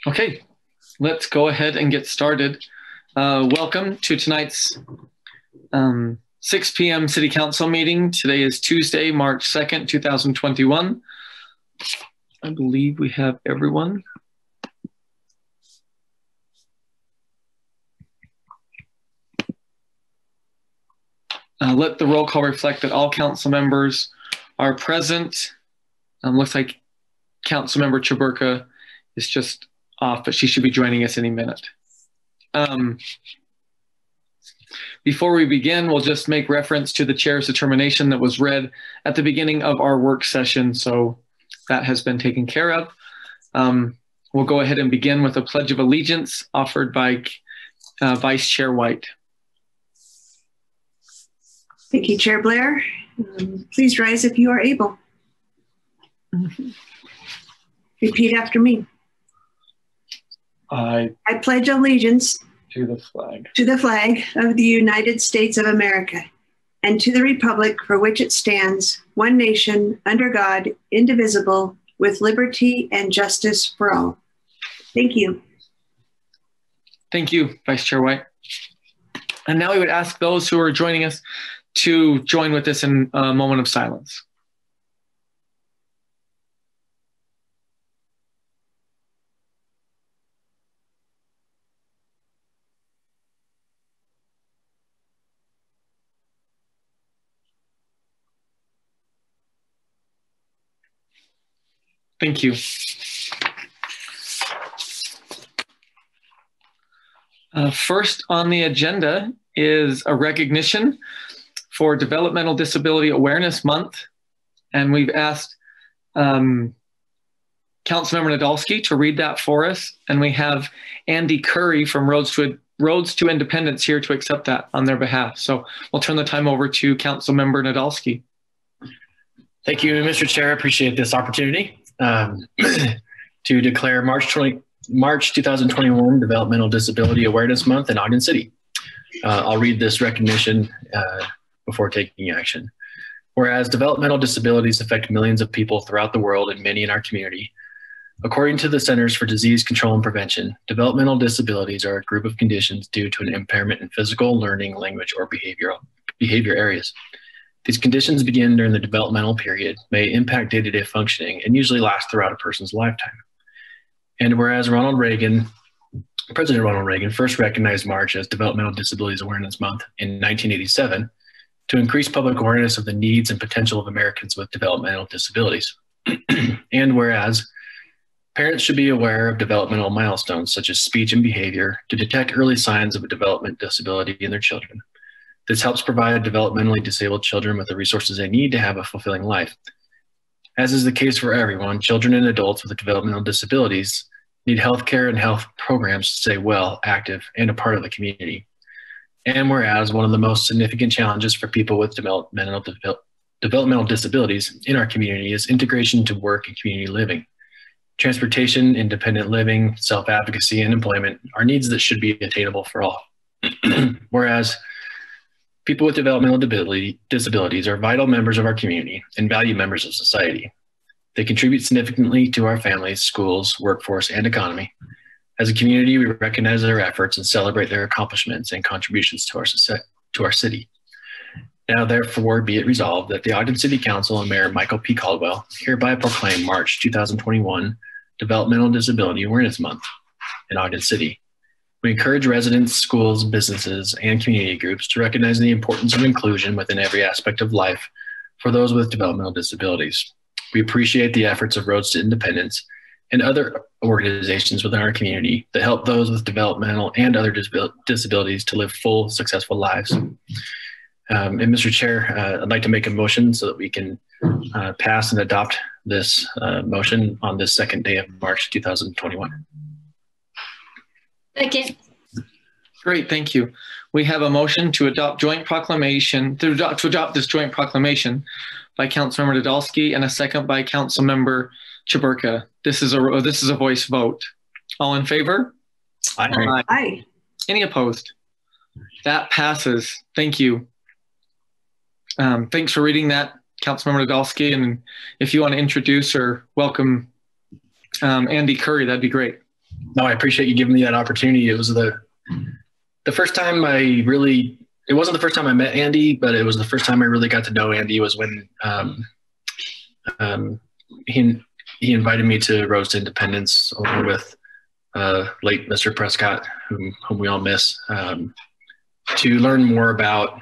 Okay, let's go ahead and get started. Welcome to tonight's 6 p.m. City Council meeting. Today is Tuesday, March 2nd, 2021. I believe we have everyone. Let the roll call reflect that all council members are present. Looks like Councilmember Chaburka is just off, but she should be joining us any minute. Before we begin, we'll just make reference to the chair's determination that was read at the beginning of our work session, so that has been taken care of. We'll go ahead and begin with a Pledge of Allegiance offered by Vice Chair White. Thank you, Chair Blair. Please rise if you are able. Repeat after me. I pledge allegiance to the flag of the United States of America and to the republic for which it stands, one nation, under God, indivisible, with liberty and justice for all. Thank you. Thank you, Vice Chair White. And now we would ask those who are joining us to join with us in a moment of silence. Thank you. First on the agenda is a recognition for Developmental Disability Awareness Month. And we've asked Councilmember Nadolski to read that for us. And we have Andy Curry from Roads to Independence here to accept that on their behalf. So we'll turn the time over to Councilmember Nadolski. Thank you, Mr. Chair. I appreciate this opportunity to declare March 2021 Developmental Disability Awareness Month in Ogden City. I'll read this recognition before taking action. Whereas developmental disabilities affect millions of people throughout the world and many in our community, according to the Centers for Disease Control and Prevention, developmental disabilities are a group of conditions due to an impairment in physical, learning, language, or behavior areas. These conditions begin during the developmental period, may impact day-to-day functioning, and usually last throughout a person's lifetime. And whereas President Ronald Reagan first recognized March as Developmental Disabilities Awareness Month in 1987 to increase public awareness of the needs and potential of Americans with developmental disabilities. And whereas parents should be aware of developmental milestones such as speech and behavior to detect early signs of a development disability in their children. This helps provide developmentally disabled children with the resources they need to have a fulfilling life. As is the case for everyone, children and adults with developmental disabilities need health care and health programs to stay well, active, and a part of the community. And whereas one of the most significant challenges for people with developmental disabilities in our community is integration to work and community living. Transportation, independent living, self-advocacy, and employment are needs that should be attainable for all. Whereas people with developmental disabilities are vital members of our community and valued members of society. They contribute significantly to our families, schools, workforce, and economy. As a community, we recognize their efforts and celebrate their accomplishments and contributions to our city. Now, therefore, be it resolved that the Ogden City Council and Mayor Michael P. Caldwell hereby proclaim March 2021 Developmental Disability Awareness Month in Ogden City. We encourage residents, schools, businesses, and community groups to recognize the importance of inclusion within every aspect of life for those with developmental disabilities. We appreciate the efforts of Roads to Independence and other organizations within our community that help those with developmental and other disabilities to live full, successful lives. And Mr. Chair, I'd like to make a motion so that we can pass and adopt this motion on this second day of March 2021. Second. Great, thank you. We have a motion to adopt this joint proclamation by Councilmember Nadolski and a second by Councilmember Chaburka. This is a voice vote. All in favor? Aye. Aye. Any opposed? That passes. Thank you. Thanks for reading that, Councilmember Nadolski. And if you want to introduce or welcome Andy Curry, that'd be great. No, I appreciate you giving me that opportunity. It was the first time it wasn't the first time I met Andy, but it was the first time I really got to know Andy was when he invited me to Road to Independence along with late Mr. Prescott, whom we all miss, to learn more about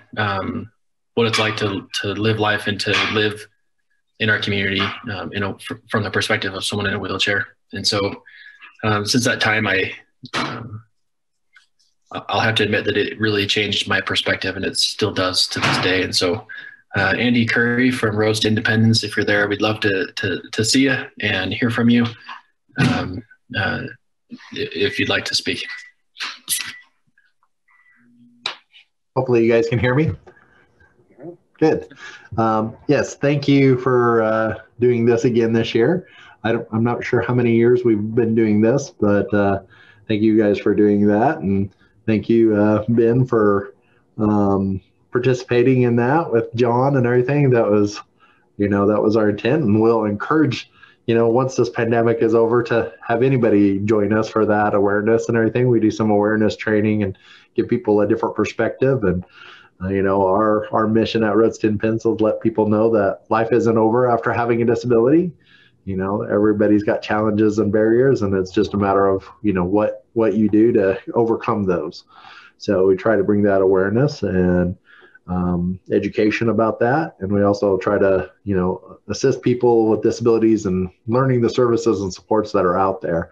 what it's like to live life and to live in our community, from the perspective of someone in a wheelchair. And so since that time, I'll have to admit that it really changed my perspective, and it still does to this day. And so Andy Curry from Roads to Independence, if you're there, we'd love to see you and hear from you if you'd like to speak. Hopefully you guys can hear me. Good. Yes, thank you for doing this again this year. I'm not sure how many years we've been doing this, but thank you guys for doing that. And thank you, Ben, for participating in that with John and everything. That was our intent, and we'll encourage, once this pandemic is over, to have anybody join us for that awareness and everything. We do some awareness training and give people a different perspective. And our mission at Roads to Independence is let people know that life isn't over after having a disability. Everybody's got challenges and barriers, and it's just a matter of, what you do to overcome those. So we try to bring that awareness and education about that. And we also try to, assist people with disabilities and learning the services and supports that are out there.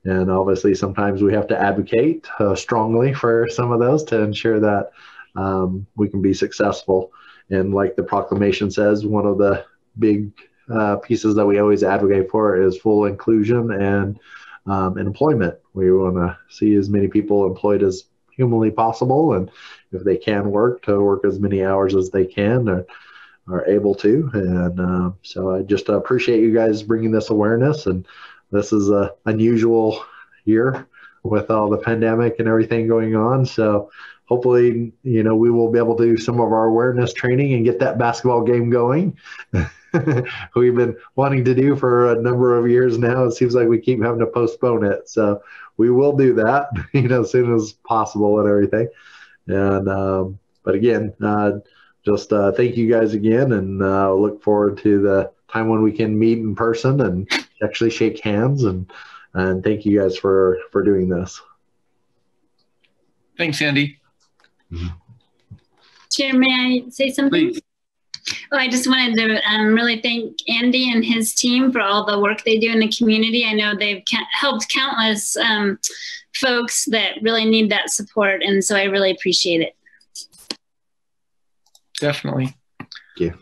And obviously sometimes we have to advocate strongly for some of those to ensure that we can be successful. And like the proclamation says, one of the big pieces that we always advocate for is full inclusion and employment. We want to see as many people employed as humanly possible, and if they can work, to work as many hours as they can or are able to. And so I just appreciate you guys bringing this awareness. And this is a unusual year with all the pandemic and everything going on. So hopefully, we will be able to do some of our awareness training and get that basketball game going. We've been wanting to do for a number of years now. It seems like we keep having to postpone it. So we will do that, as soon as possible and everything. And, but again, just thank you guys again, and look forward to the time when we can meet in person and actually shake hands. And thank you guys for doing this. Thanks, Andy. Mm-hmm. Chair, may I say something? Please. Well, I just wanted to really thank Andy and his team for all the work they do in the community. I know they've helped countless folks that really need that support, and so I really appreciate it. Definitely. Thank you.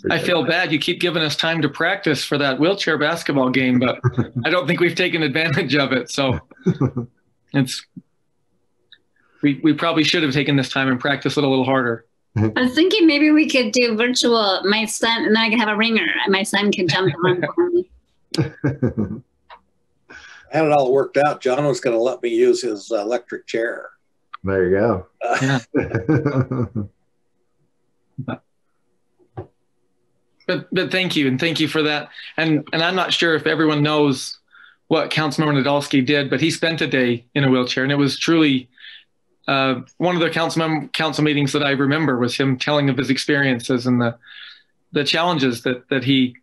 I feel bad. You keep giving us time to practice for that wheelchair basketball game, but I don't think we've taken advantage of it. So we probably should have taken this time and practiced it a little harder. I was thinking maybe we could do virtual, my son, and then I could have a ringer, and my son can jump on for me. I had it all worked out. John was going to let me use his electric chair. There you go. Yeah. But thank you, and thank you for that. And I'm not sure if everyone knows what Councilmember Nadolski did, but he spent a day in a wheelchair, and it was truly one of the council meetings that I remember was him telling of his experiences and the challenges that he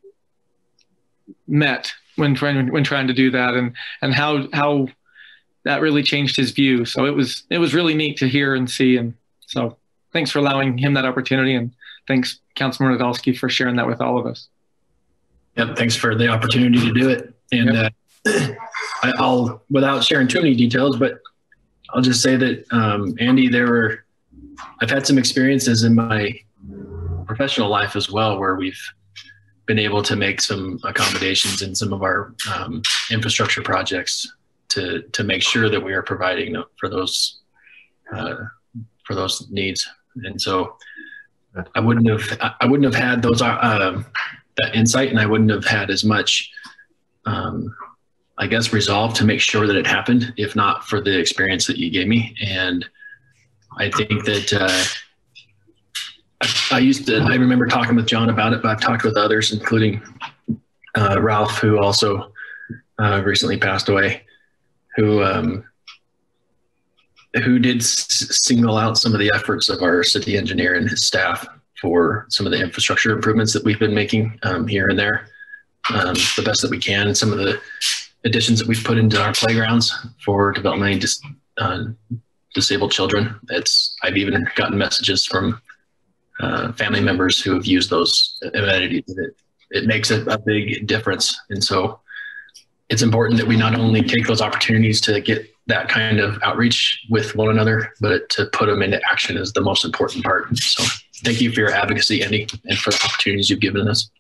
met when trying to do that, and how that really changed his view. So it was really neat to hear and see. And so thanks for allowing him that opportunity, and thanks, Councilmember Nadolski, for sharing that with all of us. Yep, thanks for the opportunity to do it. And I'll, without sharing too many details, but I'll just say that, Andy, I've had some experiences in my professional life as well, where we've been able to make some accommodations in some of our infrastructure projects to make sure that we are providing for those needs. And so I wouldn't have had those that insight, and I wouldn't have had as much I guess resolve to make sure that it happened if not for the experience that you gave me. And I think that I remember talking with John about it, but I've talked with others, including Ralph, who also recently passed away. who did single out some of the efforts of our city engineer and his staff for some of the infrastructure improvements that we've been making here and there, the best that we can. And some of the additions that we've put into our playgrounds for developmentally disabled children. I've even gotten messages from family members who have used those amenities. It makes a big difference. And so it's important that we not only take those opportunities to get that kind of outreach with one another, but to put them into action is the most important part. So thank you for your advocacy, Andy, and for the opportunities you've given us.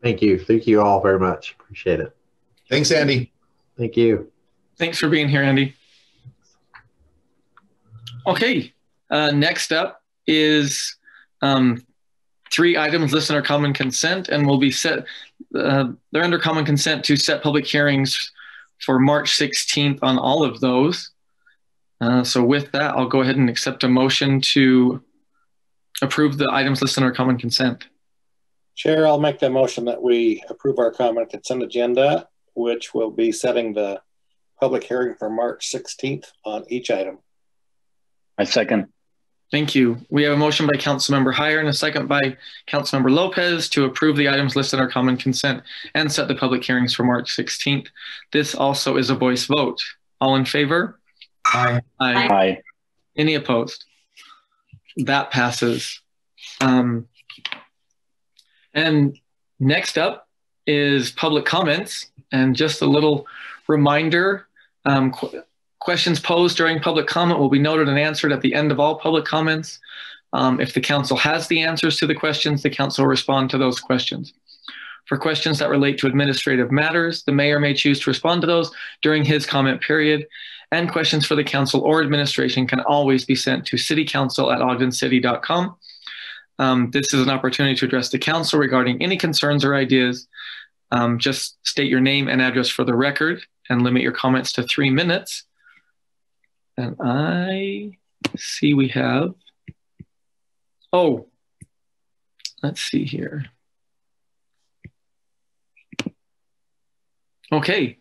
Thank you. Thank you all very much. Appreciate it. Thanks, Andy. Thank you. Thanks for being here, Andy. Okay, next up is 3 items listed under common consent and will be set, they're under common consent to set public hearings for March 16th on all of those. So with that, I'll go ahead and accept a motion to approve the items listed under common consent. Chair, I'll make the motion that we approve our common consent agenda, which will be setting the public hearing for March 16th on each item. I second. Thank you. We have a motion by Councilmember Heyer and a second by Councilmember Lopez to approve the items listed under common consent and set the public hearings for March 16th. This also is a voice vote. All in favor? Aye. Aye. Aye. Any opposed? That passes. And next up is public comments. And just a little reminder, questions posed during public comment will be noted and answered at the end of all public comments. If the council has the answers to the questions, the council will respond to those questions. For questions that relate to administrative matters, the mayor may choose to respond to those during his comment period. And questions for the council or administration can always be sent to citycouncil@ogdencity.com. This is an opportunity to address the council regarding any concerns or ideas. Just state your name and address for the record and limit your comments to 3 minutes. And I see we have, let's see here. Okay,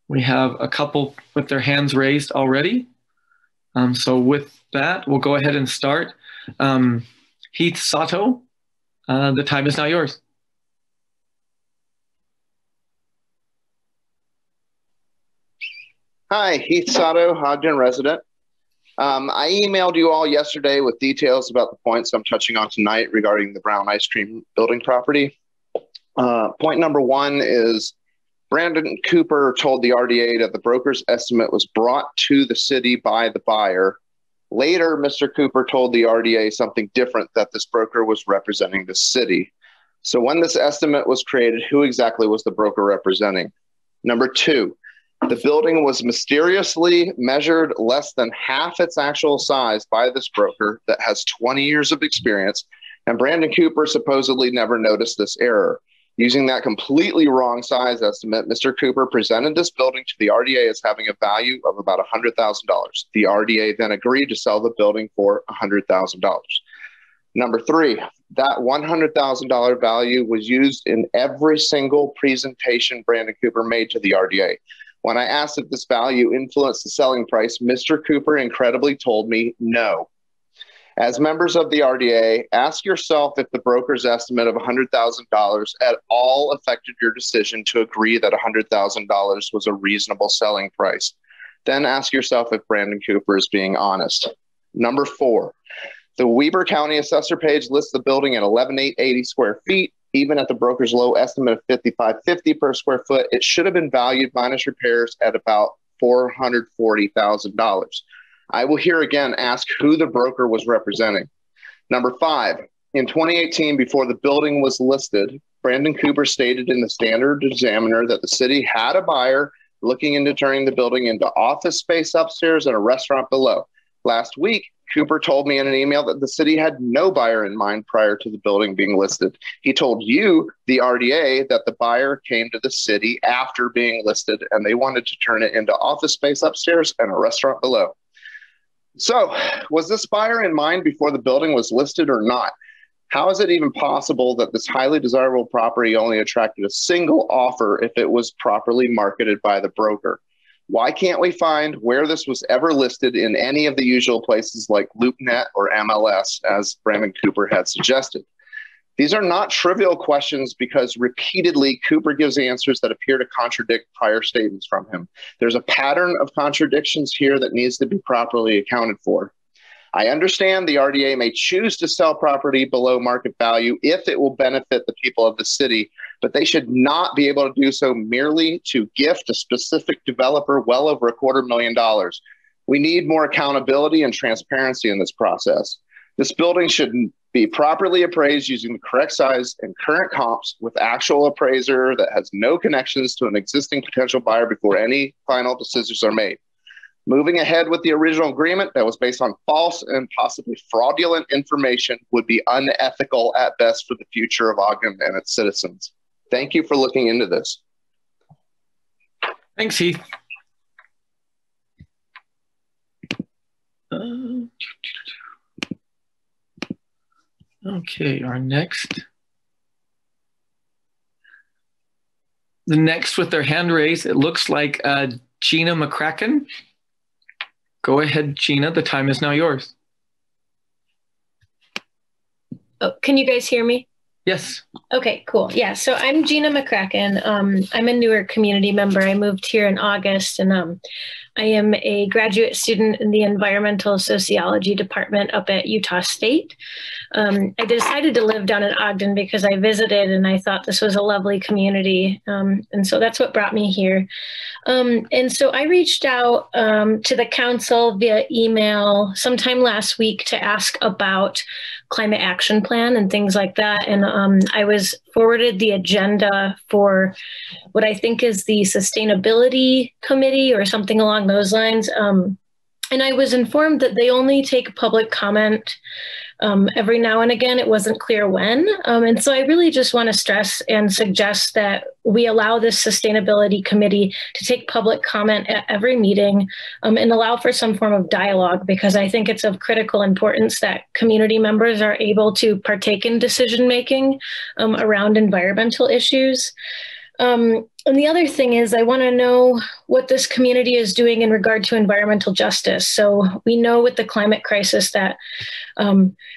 we have a couple with their hands raised already. So with that, we'll go ahead and start. Heath Sato, the time is now yours. Hi, Heath Sato, Ogden resident. I emailed you all yesterday with details about the points I'm touching on tonight regarding the Brown Ice Cream building property. Point number 1 is Brandon Cooper told the RDA that the broker's estimate was brought to the city by the buyer. Later, Mr. Cooper told the RDA something different, that this broker was representing the city. So when this estimate was created, who exactly was the broker representing? Number 2, the building was mysteriously measured less than half its actual size by this broker that has 20 years of experience, and Brandon Cooper supposedly never noticed this error. Using that completely wrong size estimate, Mr. Cooper presented this building to the RDA as having a value of about $100,000. The RDA then agreed to sell the building for $100,000. Number 3, that $100,000 value was used in every single presentation Brandon Cooper made to the RDA. When I asked if this value influenced the selling price, Mr. Cooper incredibly told me no. As members of the RDA, ask yourself if the broker's estimate of $100,000 at all affected your decision to agree that $100,000 was a reasonable selling price. Then ask yourself if Brandon Cooper is being honest. Number 4, the Weber County Assessor page lists the building at 11,880 square feet. Even at the broker's low estimate of $5,550 per square foot, it should have been valued minus repairs at about $440,000. I will here again ask who the broker was representing. Number 5, in 2018, before the building was listed, Brandon Cooper stated in the Standard Examiner that the city had a buyer looking into turning the building into office space upstairs and a restaurant below. Last week, Cooper told me in an email that the city had no buyer in mind prior to the building being listed. He told you, the RDA, that the buyer came to the city after being listed and they wanted to turn it into office space upstairs and a restaurant below. So was this buyer in mind before the building was listed or not? How is it even possible that this highly desirable property only attracted a single offer if it was properly marketed by the broker? Why can't we find where this was ever listed in any of the usual places like LoopNet or MLS, as Brandon Cooper had suggested? These are not trivial questions because repeatedly Cooper gives answers that appear to contradict prior statements from him. There's a pattern of contradictions here that needs to be properly accounted for. I understand the RDA may choose to sell property below market value if it will benefit the people of the city, but they should not be able to do so merely to gift a specific developer well over $250,000. We need more accountability and transparency in this process. This building should be properly appraised using the correct size and current comps with actual appraiser that has no connections to an existing potential buyer before any final decisions are made. Moving ahead with the original agreement that was based on false and possibly fraudulent information would be unethical at best for the future of Ogden and its citizens. Thank you for looking into this. Thanks, Heath. Okay, the next with their hand raised, it looks like Gina McCracken. Go ahead, Gina. The time is now yours. Oh, can you guys hear me? Yes. Okay, cool. Yeah, so I'm Gina McCracken. I'm a newer community member. I moved here in August, and I am a graduate student in the environmental sociology department up at Utah State. I decided to live down in Ogden because I visited and I thought this was a lovely community. And so that's what brought me here. And so I reached out to the council via email sometime last week to ask about climate action plan and things like that. And I was forwarded the agenda for what I think is the sustainability committee or something along those lines. And I was informed that they only take public comment every now and again. It wasn't clear when. And so I really just want to stress and suggest that we allow this sustainability committee to take public comment at every meeting and allow for some form of dialogue, because I think it's of critical importance that community members are able to partake in decision-making around environmental issues. And the other thing is I want to know what this community is doing in regard to environmental justice. So we know with the climate crisis that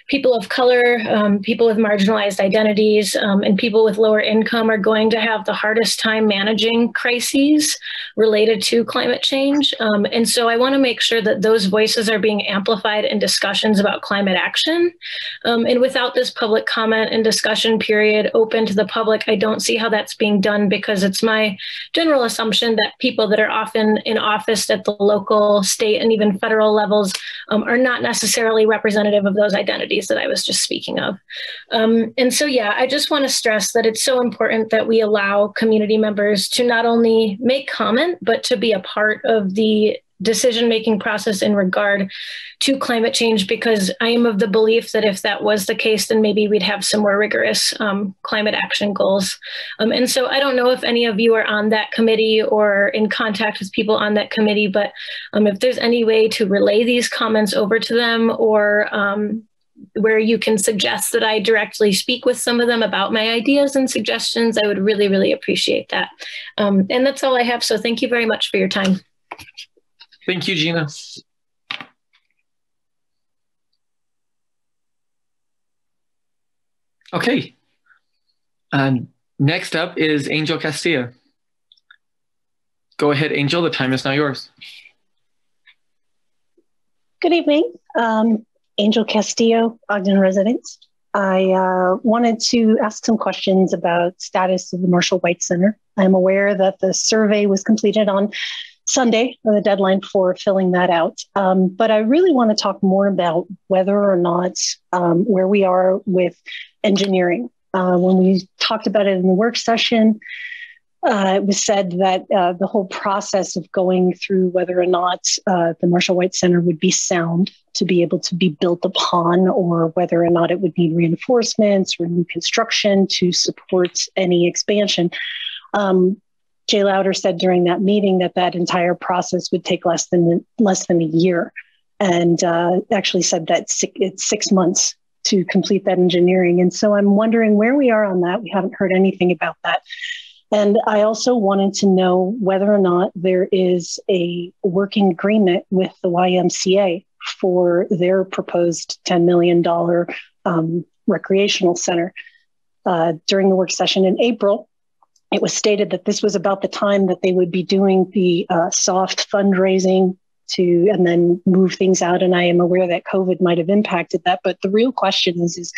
people of color, people with marginalized identities, and people with lower income are going to have the hardest time managing crises related to climate change. And so I want to make sure that those voices are being amplified in discussions about climate action. And without this public comment and discussion period open to the public, I don't see how that's being done, because it's my general assumption that people that are often in office at the local, state, and even federal levels are not necessarily representative of those identities that I was just speaking of. And so, yeah, I just want to stress that it's so important that we allow community members to not only make comment, but to be a part of the decision-making process in regard to climate change, because I am of the belief that if that was the case, then maybe we'd have some more rigorous climate action goals. And so I don't know if any of you are on that committee or in contact with people on that committee, but if there's any way to relay these comments over to them, or where you can suggest that I directly speak with some of them about my ideas and suggestions, I would really, really appreciate that. And that's all I have. So thank you very much for your time. Thank you, Gina. Okay. Next up is Angel Castillo. Go ahead, Angel. The time is now yours. Good evening. Angel Castillo, Ogden resident. I wanted to ask some questions about status of the Marshall White Center. I'm aware that the survey was completed on Sunday, the deadline for filling that out. But I really want to talk more about whether or not where we are with engineering. When we talked about it in the work session, it was said that the whole process of going through whether or not the Marshall White Center would be sound to be able to be built upon, or whether or not it would need reinforcements or new construction to support any expansion. Jay Lowder said during that meeting that that entire process would take less than a year, and actually said that it's 6 months to complete that engineering. And so I'm wondering where we are on that. We haven't heard anything about that. And I also wanted to know whether or not there is a working agreement with the YMCA for their proposed $10 million recreational center. During the work session in April, it was stated that this was about the time that they would be doing the soft fundraising and then move things out. And I am aware that COVID might have impacted that. But the real question is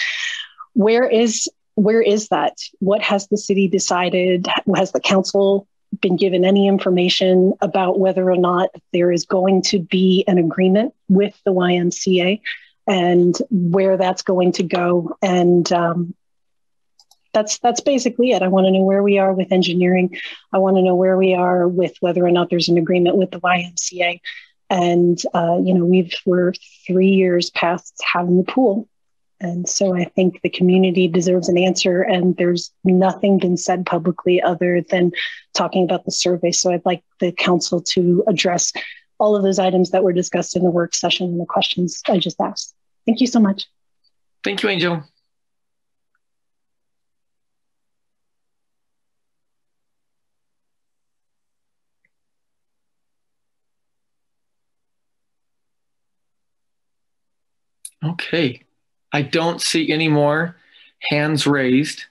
where is that? What has the city decided? Has the council been given any information about whether or not there is going to be an agreement with the YMCA and where that's going to go? And that's basically it. I want to know where we are with engineering. I want to know where we are with whether or not there's an agreement with the YMCA. And, we're 3 years past having the pool. And so I think the community deserves an answer, and there's nothing been said publicly other than talking about the survey. So I'd like the council to address all of those items that were discussed in the work session and the questions I just asked. Thank you so much. Thank you, Angel. Okay, I don't see any more hands raised.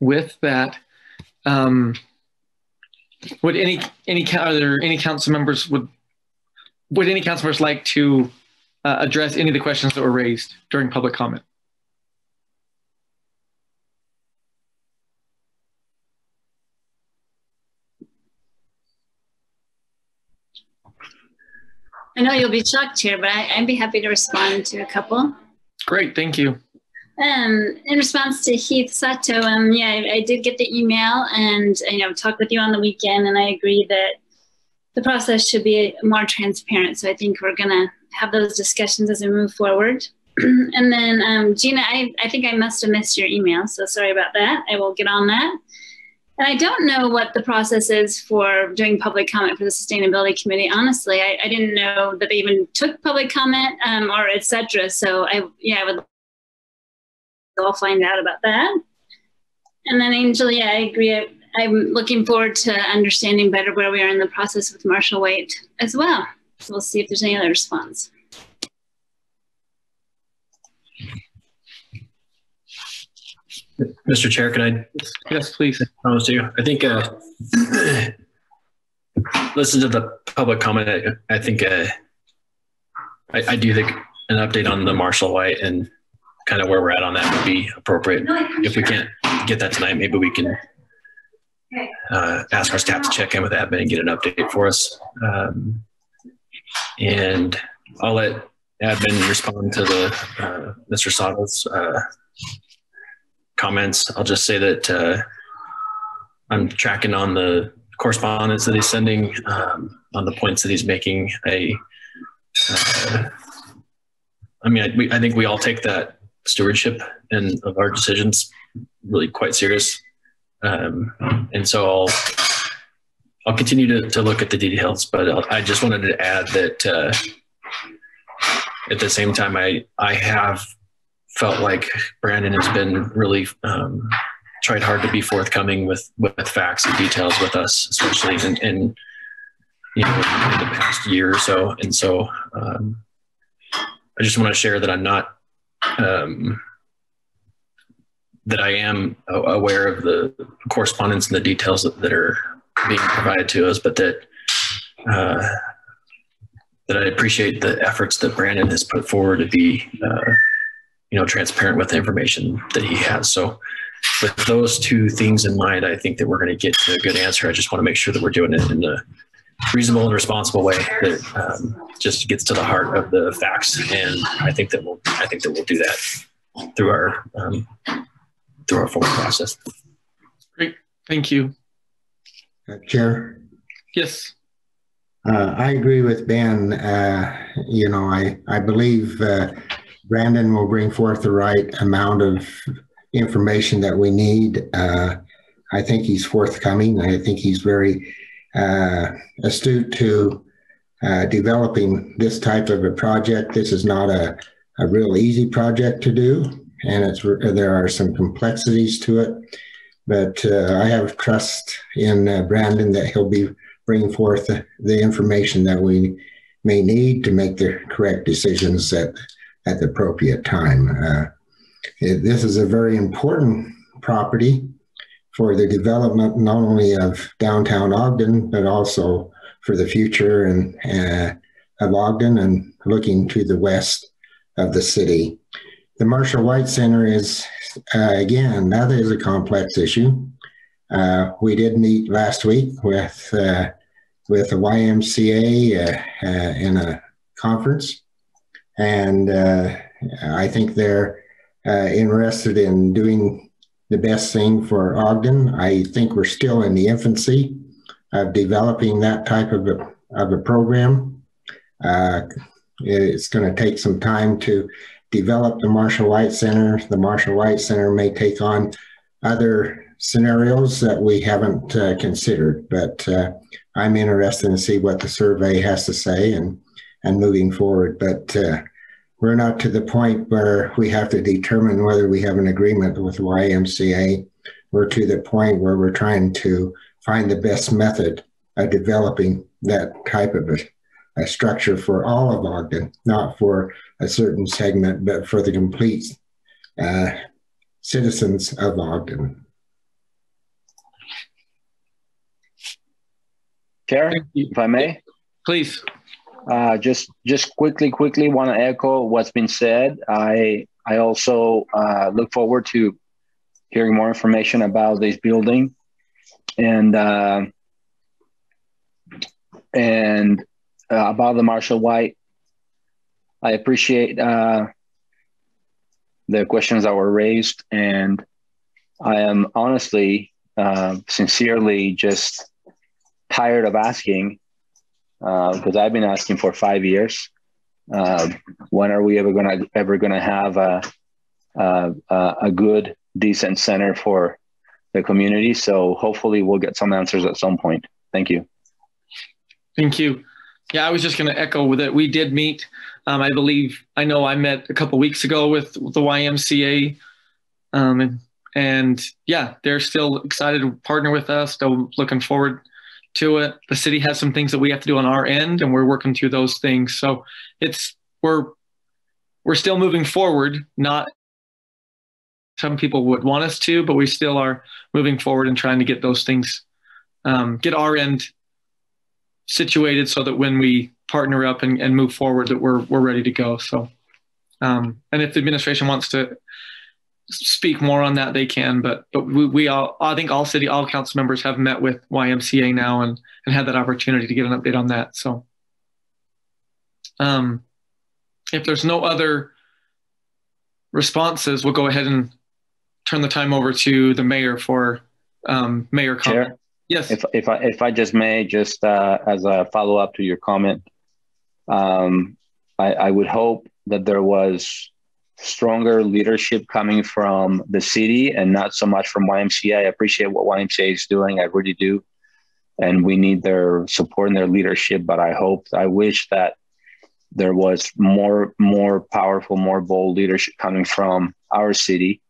With that, would any council members would any council members like to address any of the questions that were raised during public comment? I know you'll be shocked here, but I'd be happy to respond to a couple. Great, thank you. In response to Heath Sato, I did get the email and talked with you on the weekend, and I agree that the process should be more transparent. So I think we're gonna have those discussions as we move forward. And then Gina, I think I must have missed your email, so sorry about that. I will get on that. And I don't know what the process is for doing public comment for the Sustainability Committee. Honestly, I didn't know that they even took public comment or et cetera. So I would. I'll find out about that. And then Angel, I agree. I'm looking forward to understanding better where we are in the process with Marshall Waite as well. So we'll see if there's any other response. Mr. Chair, can I? Yes, please. Promise to you. I think listen to the public comment. I think I do think an update on the Marshall Waite and kind of where we're at on that would be appropriate. If we can't get that tonight, maybe we can ask our staff to check in with admin and get an update for us. And I'll let admin respond to the Mr. Sottle's comments. I'll just say that I'm tracking on the correspondence that he's sending on the points that he's making. I think we all take that stewardship and of our decisions really quite serious. And so I'll continue to look at the details, but I just wanted to add that at the same time, I have felt like Brandon has been really tried hard to be forthcoming with facts and details with us, especially in the past year or so. And so I just want to share that I'm not that I am aware of the correspondence and the details that are being provided to us, but that that I appreciate the efforts that Brandon has put forward to be transparent with the information that he has. So with those two things in mind, I think that we're going to get to a good answer. I just want to make sure that we're doing it in a reasonable and responsible way that just gets to the heart of the facts. And I think that we'll do that through our formal process. Great, thank you. Chair. Yes. I agree with Ben. I believe Brandon will bring forth the right amount of information that we need. I think he's forthcoming. I think he's very astute to developing this type of a project. This is not a real easy project to do, and there are some complexities to it. But I have trust in Brandon that he'll be bringing forth the information that we may need to make the correct decisions at the appropriate time. This is a very important property for the development not only of downtown Ogden, but also for the future of Ogden and looking to the west of the city. The Marshall White Center is, again, that is a complex issue. We did meet last week with the YMCA in a conference, and I think they're interested in doing the best thing for Ogden. I think we're still in the infancy of developing that type of a program. It's going to take some time to develop the Marshall White Center. The Marshall White Center may take on other scenarios that we haven't considered, but I'm interested to see what the survey has to say and moving forward. But we're not to the point where we have to determine whether we have an agreement with YMCA. We're to the point where we're trying to find the best method of developing that type of a structure for all of Ogden, not for a certain segment, but for the complete citizens of Ogden. Chair, if I may? Please. Just quickly want to echo what's been said. I also look forward to hearing more information about this building and about the Marshall White. I appreciate the questions that were raised, and I am honestly, sincerely just tired of asking, because I've been asking for 5 years. When are we ever gonna have a good, decent center for the community? So hopefully we'll get some answers at some point. Thank you. Thank you. Yeah, I was just going to echo that we did meet. I believe, I know I met a couple weeks ago with the YMCA, and yeah, they're still excited to partner with us. Still looking forward to it. The city has some things that we have to do on our end, and we're working through those things. So we're still moving forward. Not some people would want us to, but we still are moving forward and trying to get those things, get our end situated so that when we partner up and move forward, that we're ready to go. So, and if the administration wants to speak more on that, they can, but we all, I think all council members have met with YMCA now and had that opportunity to get an update on that. So, if there's no other responses, we'll go ahead and turn the time over to the mayor for mayor comment. Chair? Yes. If I just may, just as a follow up to your comment, I would hope that there was stronger leadership coming from the city and not so much from YMCA. I appreciate what YMCA is doing. I really do. And we need their support and their leadership. But I wish that there was more powerful, more bold leadership coming from our city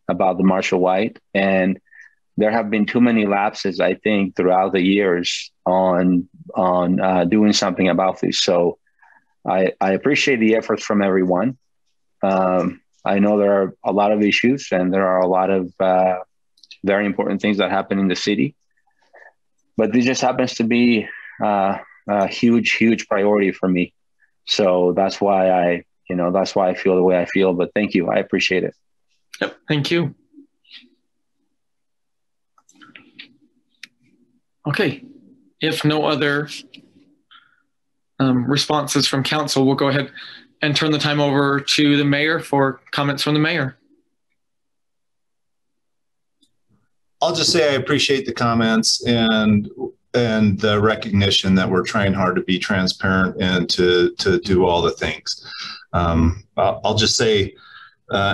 about the Marshall White. And there have been too many lapses, I think, throughout the years on doing something about this. So I appreciate the efforts from everyone. I know there are a lot of issues and there are a lot of very important things that happen in the city, but this just happens to be a huge priority for me. So that's why I feel the way I feel. But thank you, I appreciate it. Yep, thank you. Okay, if no other responses from council, we'll go ahead and turn the time over to the mayor for comments from the mayor. I'll just say I appreciate the comments and the recognition that we're trying hard to be transparent and to do all the things. I'll just say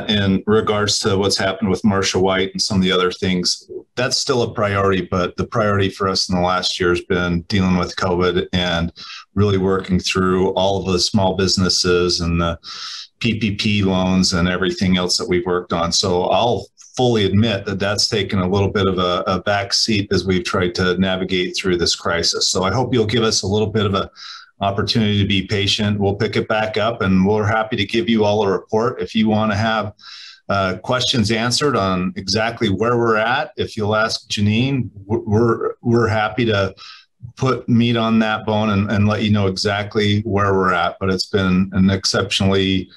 in regards to what's happened with Marshall White and some of the other things. That's still a priority, but the priority for us in the last year has been dealing with COVID and really working through all of the small businesses and the PPP loans and everything else that we've worked on. So I'll fully admit that that's taken a little bit of a back seat as we've tried to navigate through this crisis. So I hope you'll give us a little bit of a opportunity to be patient. We'll pick it back up, and we're happy to give you all a report. If you want to have questions answered on exactly where we're at, if you'll ask Janine, we're happy to put meat on that bone and let you know exactly where we're at. But it's been an exceptionally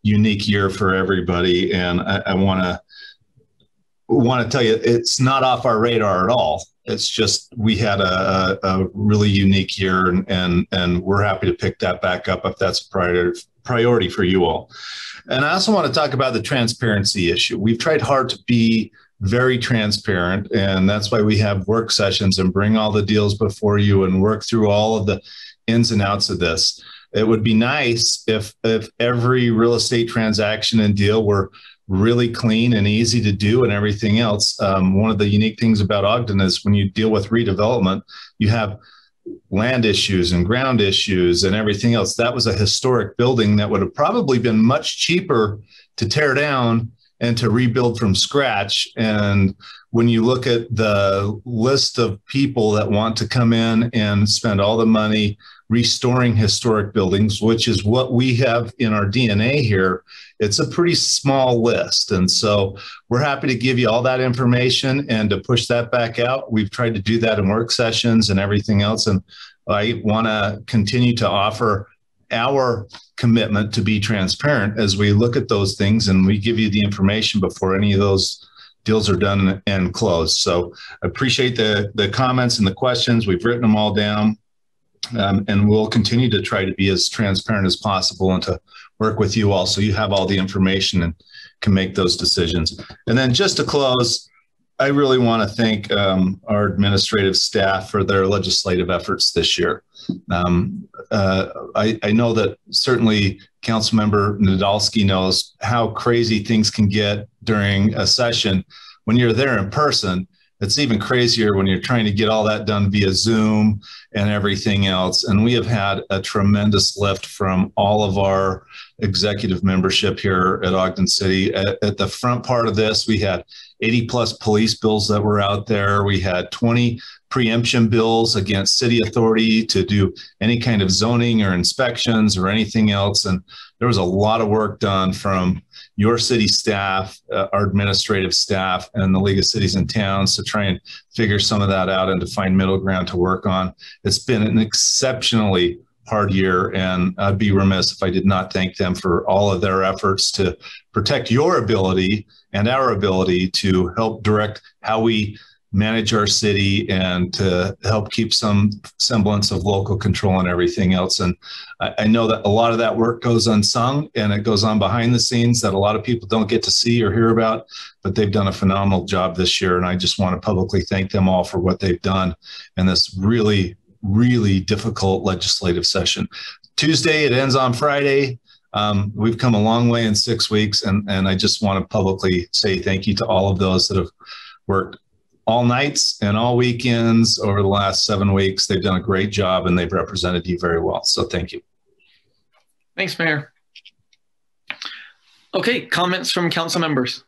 unique year for everybody, and I want to tell you, it's not off our radar at all. It's just we had a really unique year, and we're happy to pick that back up if that's a priority for you all. And I also want to talk about the transparency issue. We've tried hard to be very transparent, and that's why we have work sessions and bring all the deals before you and work through all of the ins and outs of this. It would be nice if every real estate transaction and deal were really clean and easy to do and everything else. One of the unique things about Ogden is when you deal with redevelopment, you have land issues and ground issues and everything else. That was a historic building that would have probably been much cheaper to tear down and to rebuild from scratch. And when you look at the list of people that want to come in and spend all the money restoring historic buildings, which is what we have in our DNA here, it's a pretty small list. And so we're happy to give you all that information and to push that back out. We've tried to do that in work sessions and everything else. And I want to continue to offer our commitment to be transparent as we look at those things, and we give you the information before any of those deals are done and closed. So I appreciate the comments and the questions. We've written them all down. And we'll continue to try to be as transparent as possible and to work with you all so you have all the information and can make those decisions. And then just to close, I really want to thank our administrative staff for their legislative efforts this year. I know that certainly Councilmember Nadolski knows how crazy things can get during a session. When you're there in person, it's even crazier when you're trying to get all that done via Zoom and everything else. And we have had a tremendous lift from all of our executive membership here at Ogden City. At the front part of this, we had 80 plus police bills that were out there. We had 20 preemption bills against city authority to do any kind of zoning or inspections or anything else. And there was a lot of work done from your city staff, our administrative staff, and the League of Cities and Towns to try and figure some of that out and to find middle ground to work on. It's been an exceptionally hard year, and I'd be remiss if I did not thank them for all of their efforts to protect your ability and our ability to help direct how we manage our city and to help keep some semblance of local control and everything else. And I know that a lot of that work goes unsung and it goes on behind the scenes that a lot of people don't get to see or hear about, but they've done a phenomenal job this year. And I just want to publicly thank them all for what they've done in this really, really difficult legislative session. Tuesday, it ends on Friday. We've come a long way in 6 weeks, and I just want to publicly say thank you to all of those that have worked all nights and all weekends over the last 7 weeks. They've done a great job and they've represented you very well. So thank you. Thanks, Mayor. Okay, comments from council members.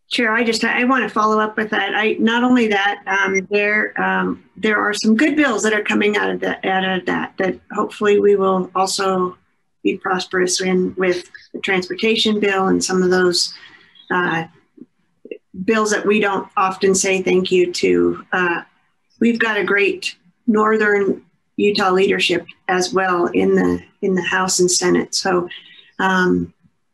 Chair, I want to follow up with that. Not only that, there are some good bills that are coming out of that hopefully we will also be prosperous in, with the transportation bill and some of those bills that we don't often say thank you to. We've got a great Northern Utah leadership as well in the House and Senate. So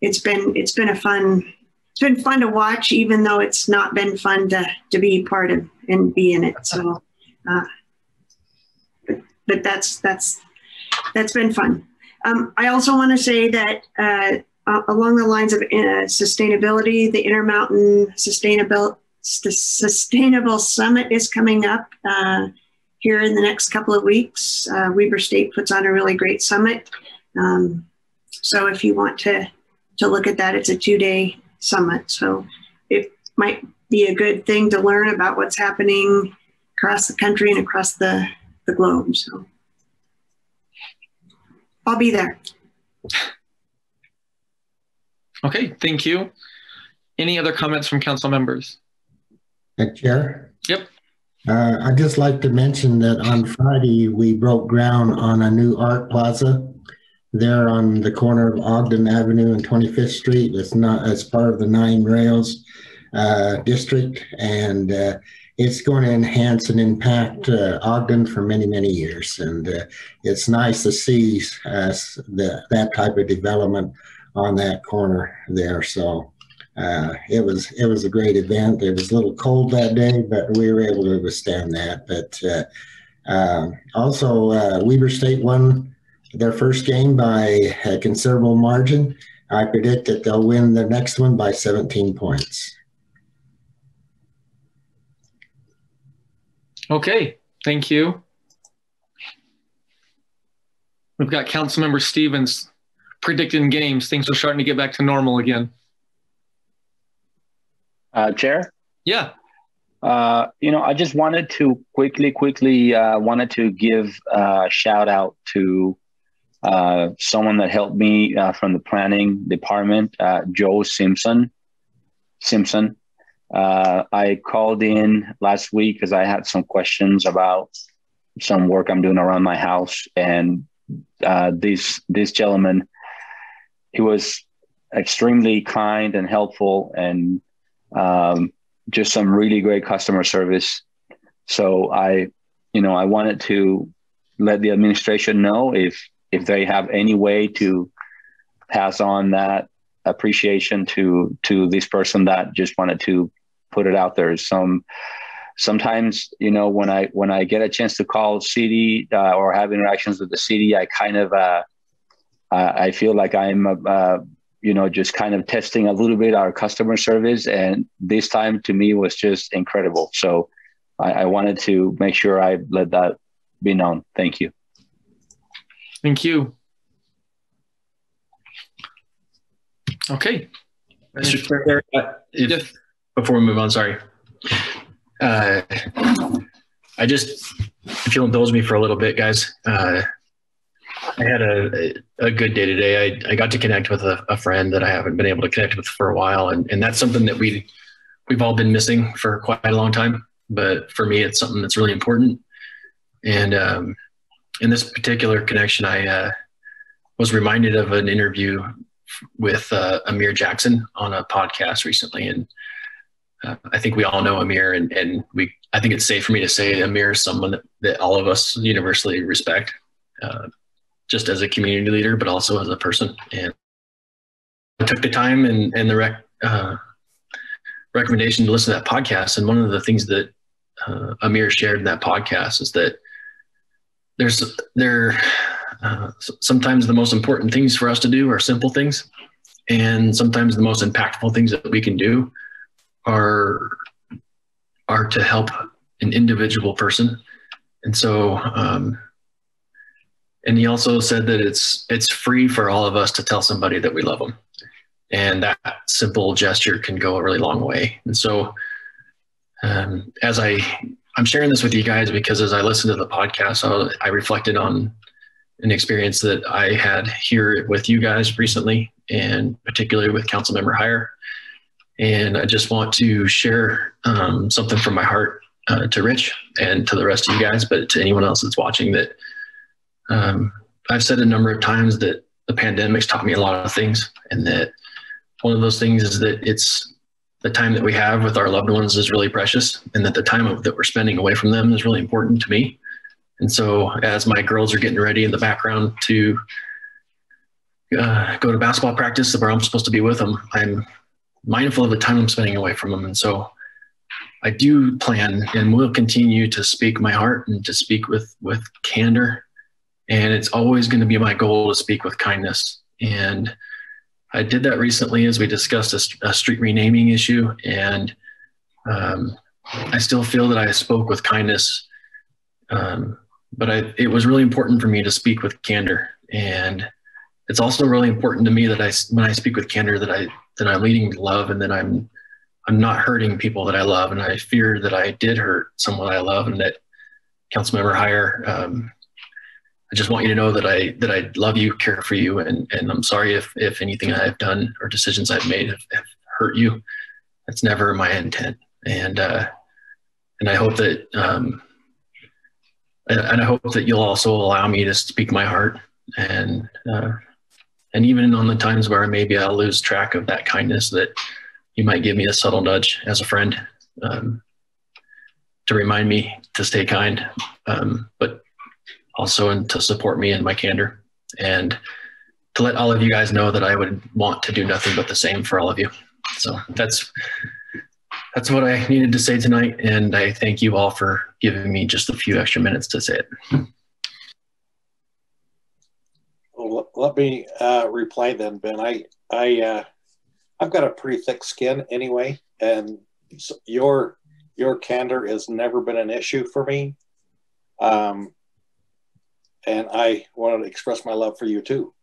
it's been fun to watch, even though it's not been fun to be part of and be in it. So, but that's been fun. I also want to say that along the lines of sustainability, the Intermountain Sustainable Summit is coming up here in the next couple of weeks. Weber State puts on a really great summit. So if you want to look at that, it's a 2-day summit. So it might be a good thing to learn about what's happening across the country and across the globe. So I'll be there. Okay, thank you. Any other comments from council members? Chair? Yep. I'd just like to mention that on Friday, we broke ground on a new art plaza there on the corner of Ogden Avenue and 25th Street. It's not as part of the 9 Rails district, and it's going to enhance and impact Ogden for many, many years. And it's nice to see that type of development on that corner there. So it was a great event. It was a little cold that day, but we were able to withstand that. But also Weber State won their first game by a considerable margin. I predict that they'll win the next one by 17 points. Okay, thank you. We've got Councilmember Stevens predicting games. Things are starting to get back to normal again. Chair? Yeah. I just wanted to quickly wanted to give a shout out to someone that helped me from the planning department, Joe Simpson. I called in last week because I had some questions about some work I'm doing around my house, and this gentleman, he was extremely kind and helpful, and just some really great customer service. So I wanted to let the administration know if they have any way to pass on that appreciation to this person that just wanted to put it out there. Sometimes, when I get a chance to call city or have interactions with the city, I kind of I feel like I'm just kind of testing a little bit our customer service, and this time to me was just incredible. So I wanted to make sure I let that be known. Thank you. Thank you. Okay. Mr. Chair, before we move on, sorry. If you'll indulge me for a little bit, guys. I had a good day today. I got to connect with a friend that I haven't been able to connect with for a while. And that's something that we've all been missing for quite a long time. But for me, it's something that's really important. And in this particular connection, I was reminded of an interview with Amir Jackson on a podcast recently. And I think we all know Amir, and I think it's safe for me to say Amir is someone that all of us universally respect. Just as a community leader, but also as a person. And I took the time and the recommendation to listen to that podcast. And one of the things that Amir shared in that podcast is that sometimes the most important things for us to do are simple things. And sometimes the most impactful things that we can do are to help an individual person. And so, and he also said that it's free for all of us to tell somebody that we love them. And that simple gesture can go a really long way. And so as I'm sharing this with you guys because as I listened to the podcast, I reflected on an experience that I had here with you guys recently, and particularly with Councilmember Heyer. And I just want to share something from my heart to Rich and to the rest of you guys, but to anyone else that's watching, that I've said a number of times that the pandemic's taught me a lot of things, and that one of those things is that it's the time that we have with our loved ones is really precious, and that the time that we're spending away from them is really important to me. And so as my girls are getting ready in the background to go to basketball practice where I'm supposed to be with them, I'm mindful of the time I'm spending away from them. And so I do plan and will continue to speak my heart and to speak with candor. And it's always going to be my goal to speak with kindness. And I did that recently as we discussed a street renaming issue. And I still feel that I spoke with kindness. But it was really important for me to speak with candor. And it's also really important to me that when I speak with candor, that I'm leading with love, and that I'm not hurting people that I love. And I fear that I did hurt someone I love, and that Councilmember Heyer, I just want you to know that I love you, care for you, and I'm sorry if anything I've done or decisions I've made have hurt you. That's never my intent. And I hope that I hope that you'll also allow me to speak my heart, and even on the times where maybe I'll lose track of that kindness, that you might give me a subtle nudge as a friend to remind me to stay kind, but also to support me in my candor, and to let all of you guys know that I would want to do nothing but the same for all of you. So that's what I needed to say tonight, and I thank you all for giving me just a few extra minutes to say it. Well, let me reply then, Ben. I've got a pretty thick skin anyway, and your candor has never been an issue for me. And I wanted to express my love for you too.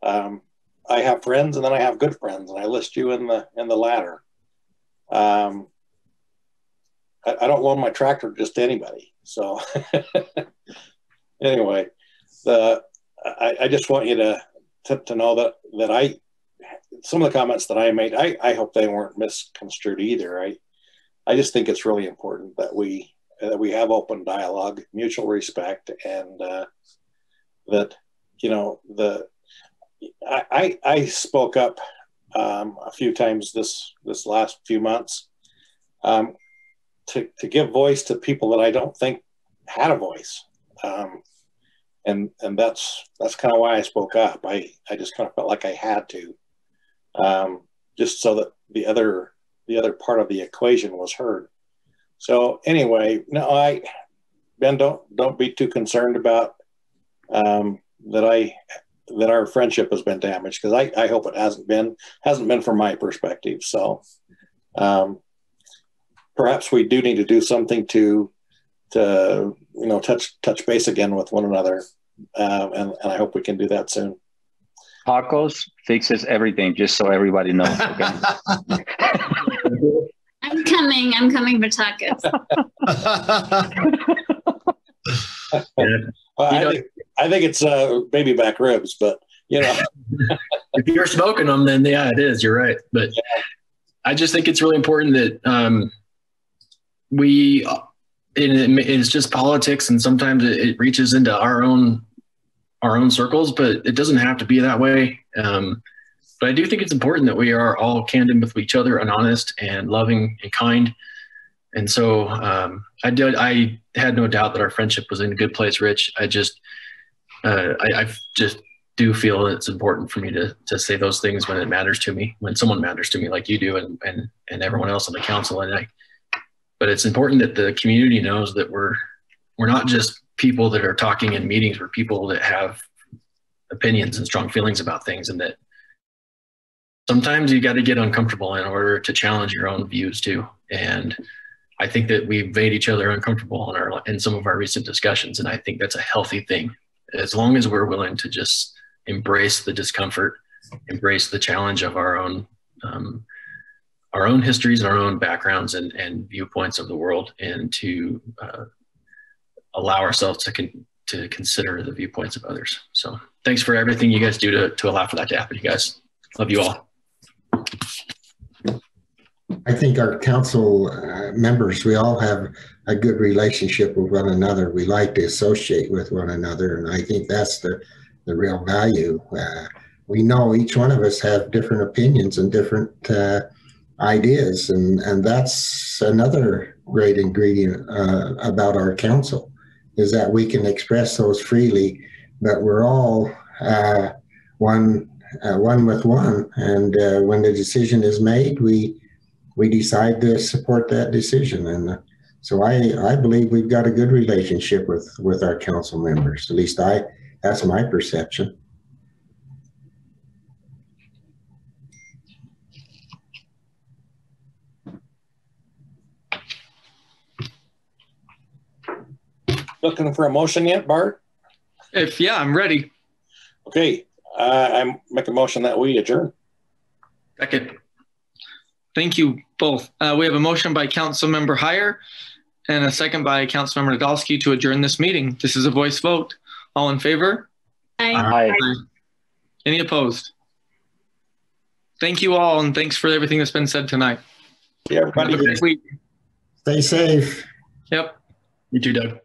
I have friends, and then I have good friends, and I list you in the latter. I don't loan my tractor to just anybody. So anyway, I just want you to know that some of the comments that I made, I hope they weren't misconstrued either. I just think it's really important that we have open dialogue, mutual respect, and that, you know, I spoke up a few times this last few months to give voice to people that I don't think had a voice, and that's kind of why I spoke up. I just kind of felt like I had to, just so that the other part of the equation was heard. So anyway, no, Ben, don't be too concerned about that our friendship has been damaged, because I hope it hasn't been from my perspective. So perhaps we do need to do something to touch base again with one another, and I hope we can do that soon. Tacos fixes everything, just so everybody knows. Okay? I'm coming for tacos. Well, I think it's baby back ribs, but you know, if you're smoking them, then yeah, it is. You're right. But I just think it's really important that it's just politics, and sometimes it reaches into our own circles, but it doesn't have to be that way. But I do think it's important that we are all candid with each other and honest and loving and kind. And so I had no doubt that our friendship was in a good place, Rich. I just do feel it's important for me to say those things when it matters to me, when someone matters to me like you do, and everyone else on the council. But it's important that the community knows that we're not just people that are talking in meetings. We're people that have opinions and strong feelings about things, and that sometimes you got to get uncomfortable in order to challenge your own views too. And I think that we've made each other uncomfortable in some of our recent discussions, and I think that's a healthy thing. As long as we're willing to just embrace the discomfort, embrace the challenge of our own histories and our own backgrounds and viewpoints of the world, and to allow ourselves to consider the viewpoints of others. So thanks for everything you guys do to allow for that to happen, you guys. Love you all. I think our council members, we all have a good relationship with one another. We like to associate with one another, and I think that's the real value. We know each one of us have different opinions and different ideas, and that's another great ingredient about our council, is that we can express those freely, but we're all one with one, and when the decision is made, we decide to support that decision. And so I believe we've got a good relationship with our council members. At least that's my perception. Looking for a motion yet, Bart? I'm ready. Okay. I make a motion that we adjourn. Second. Thank you both. We have a motion by Councilmember Heyer and a second by Councilmember Nadolski to adjourn this meeting. This is a voice vote. All in favor? Aye. Aye. Any opposed? Thank you all, and thanks for everything that's been said tonight. Yeah, everybody. Have a great week. Stay safe. Yep. You too, Doug.